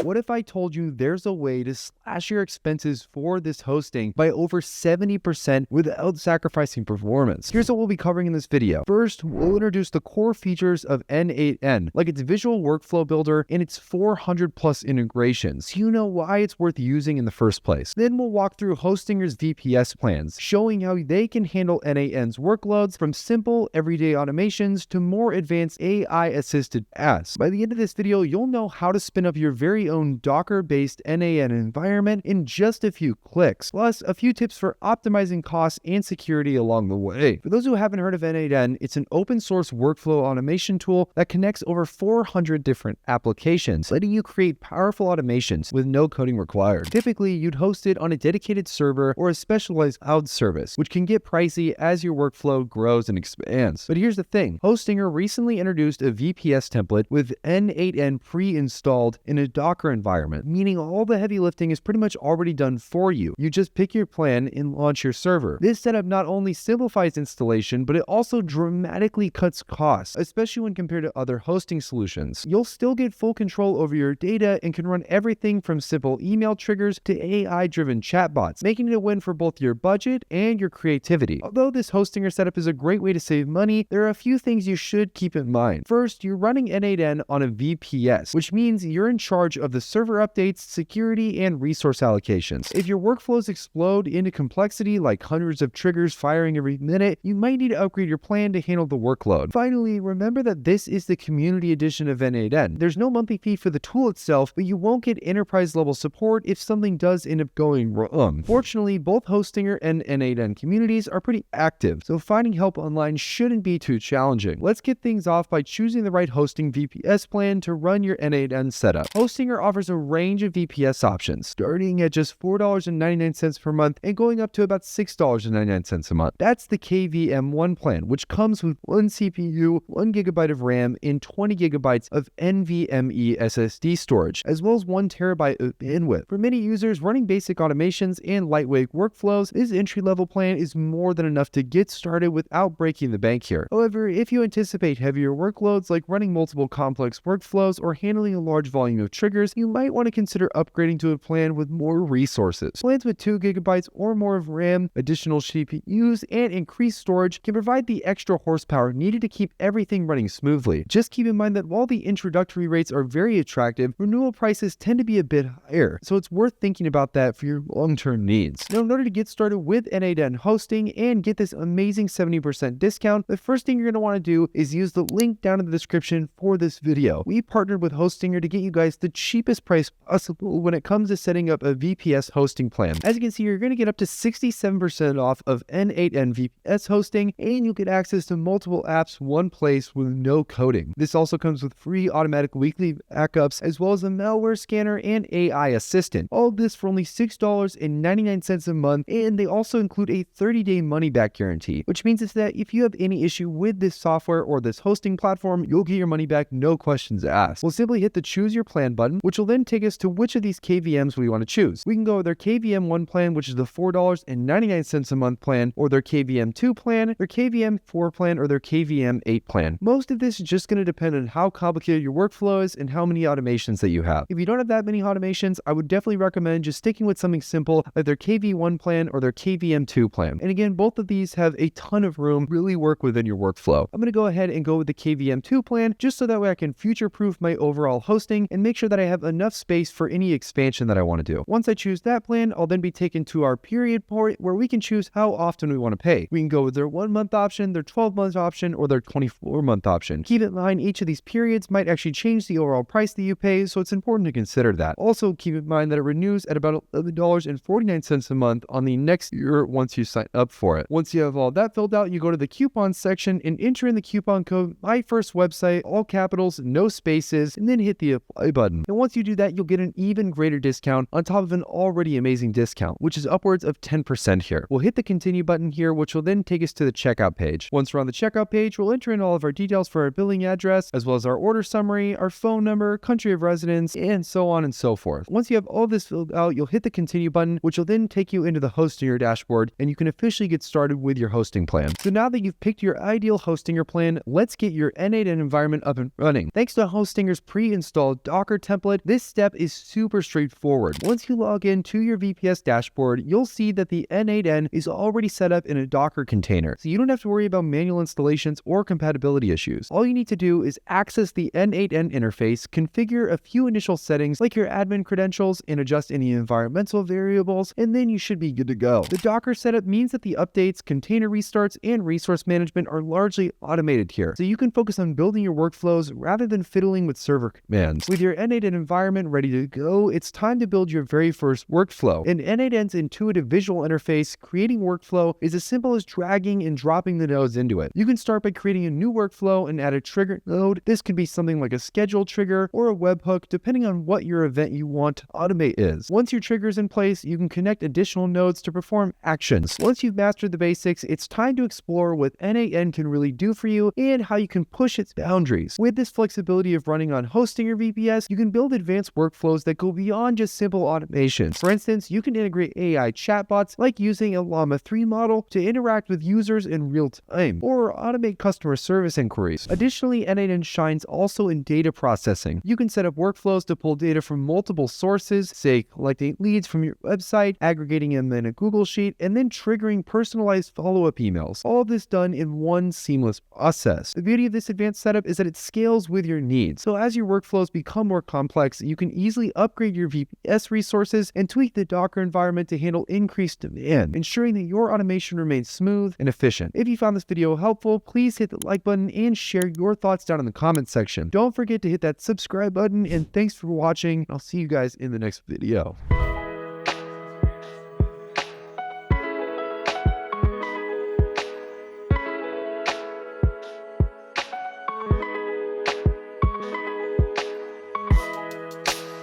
What if I told you there's a way to slash your expenses for this hosting by over 70% without sacrificing performance? Here's what we'll be covering in this video. First, we'll introduce the core features of n8n, like its visual workflow builder and its 400 plus integrations, so you know why it's worth using in the first place. Then we'll walk through Hostinger's VPS plans, showing how they can handle n8n's workloads from simple everyday automations to more advanced AI-assisted tasks. By the end of this video, you'll know how to spin up your very own Docker-based n8n environment in just a few clicks, plus a few tips for optimizing costs and security along the way. For those who haven't heard of n8n, it's an open source workflow automation tool that connects over 400 different applications, letting you create powerful automations with no coding required. Typically, you'd host it on a dedicated server or a specialized cloud service, which can get pricey as your workflow grows and expands. But here's the thing, Hostinger recently introduced a VPS template with n8n pre-installed in a Docker environment, meaning all the heavy lifting is pretty much already done for you. You just pick your plan and launch your server. This setup not only simplifies installation, but it also dramatically cuts costs, especially when compared to other hosting solutions. You'll still get full control over your data and can run everything from simple email triggers to AI-driven chatbots, making it a win for both your budget and your creativity. Although this Hostinger setup is a great way to save money, there are a few things you should keep in mind. First, you're running n8n on a VPS, which means you're in charge of the server updates, security, and resource allocations. If your workflows explode into complexity like hundreds of triggers firing every minute, you might need to upgrade your plan to handle the workload. Finally, remember that this is the community edition of n8n. There's no monthly fee for the tool itself, but you won't get enterprise level support if something does end up going wrong. Fortunately, both Hostinger and n8n communities are pretty active, so finding help online shouldn't be too challenging. Let's get things off by choosing the right hosting VPS plan to run your n8n setup. Hostinger offers a range of VPS options, starting at just $4.99 per month and going up to about $6.99 a month. That's the KVM1 plan, which comes with 1 CPU, 1 GB of RAM, and 20 GB of NVMe SSD storage, as well as 1 TB of bandwidth. For many users running basic automations and lightweight workflows, this entry-level plan is more than enough to get started without breaking the bank here. However, if you anticipate heavier workloads like running multiple complex workflows or handling a large volume of triggers, you might want to consider upgrading to a plan with more resources. Plans with 2 GB or more of RAM, additional CPUs, and increased storage can provide the extra horsepower needed to keep everything running smoothly. Just keep in mind that while the introductory rates are very attractive, renewal prices tend to be a bit higher, so it's worth thinking about that for your long-term needs. Now, in order to get started with n8n hosting and get this amazing 70% discount, the first thing you're going to want to do is use the link down in the description for this video. We partnered with Hostinger to get you guys the cheapest price possible when it comes to setting up a VPS hosting plan. As you can see, you're going to get up to 67% off of n8n VPS hosting, and you'll get access to multiple apps one place with no coding. This also comes with free automatic weekly backups, as well as a malware scanner and AI assistant. All of this for only $6.99 a month, and they also include a 30-day money-back guarantee, which means that if you have any issue with this software or this hosting platform, you'll get your money back, no questions asked. We'll simply hit the choose your plan button, which will then take us to which of these KVMs we want to choose. We can go with their KVM1 plan, which is the $4.99 a month plan, or their KVM2 plan, their KVM4 plan, or their KVM8 plan. Most of this is just going to depend on how complicated your workflow is and how many automations that you have. If you don't have that many automations, I would definitely recommend just sticking with something simple like their KV1 plan or their KVM2 plan. And again, both of these have a ton of room, really work within your workflow. I'm going to go ahead and go with the KVM2 plan just so that way I can future-proof my overall hosting and make sure that I have enough space for any expansion that I want to do. Once I choose that plan, I'll then be taken to our period port where we can choose how often we want to pay. We can go with their 1-month option, their 12-month option, or their 24-month option. Keep in mind, each of these periods might actually change the overall price that you pay, so it's important to consider that. Also, keep in mind that it renews at about $11.49 a month on the next year once you sign up for it. Once you have all that filled out, you go to the coupons section and enter in the coupon code MyFirstWebsite, all capitals, no spaces, and then hit the apply button. And once you do that, you'll get an even greater discount on top of an already amazing discount, which is upwards of 10% here. We'll hit the continue button here, which will then take us to the checkout page. Once we're on the checkout page, we'll enter in all of our details for our billing address, as well as our order summary, our phone number, country of residence, and so on and so forth. Once you have all this filled out, you'll hit the continue button, which will then take you into the Hostinger dashboard, and you can officially get started with your hosting plan. So now that you've picked your ideal Hostinger plan, let's get your n8n environment up and running. Thanks to Hostinger's pre-installed Docker template, it, this step is super straightforward. Once you log in to your VPS dashboard, you'll see that the n8n is already set up in a Docker container, so you don't have to worry about manual installations or compatibility issues. All you need to do is access the n8n interface, configure a few initial settings like your admin credentials, and adjust any environmental variables, and then you should be good to go. The Docker setup means that the updates, container restarts, and resource management are largely automated here, so you can focus on building your workflows rather than fiddling with server commands. With your n8n environment ready to go, it's time to build your very first workflow. In n8n's intuitive visual interface, creating workflow is as simple as dragging and dropping the nodes into it. You can start by creating a new workflow and add a trigger node. This could be something like a schedule trigger or a webhook, depending on what your event you want to automate is. Once your trigger is in place, you can connect additional nodes to perform actions. Once you've mastered the basics, it's time to explore what n8n can really do for you and how you can push its boundaries. With this flexibility of running on Hostinger VPS, you can build advanced workflows that go beyond just simple automations. For instance, you can integrate AI chatbots like using a Llama 3 model to interact with users in real time, or automate customer service inquiries. Additionally, n8n shines also in data processing. You can set up workflows to pull data from multiple sources, say collecting leads from your website, aggregating them in a Google Sheet, and then triggering personalized follow-up emails. All of this done in one seamless process. The beauty of this advanced setup is that it scales with your needs. So as your workflows become more complex, you can easily upgrade your VPS resources and tweak the Docker environment to handle increased demand, ensuring that your automation remains smooth and efficient. If you found this video helpful, please hit the like button and share your thoughts down in the comments section. Don't forget to hit that subscribe button, and thanks for watching. I'll see you guys in the next video.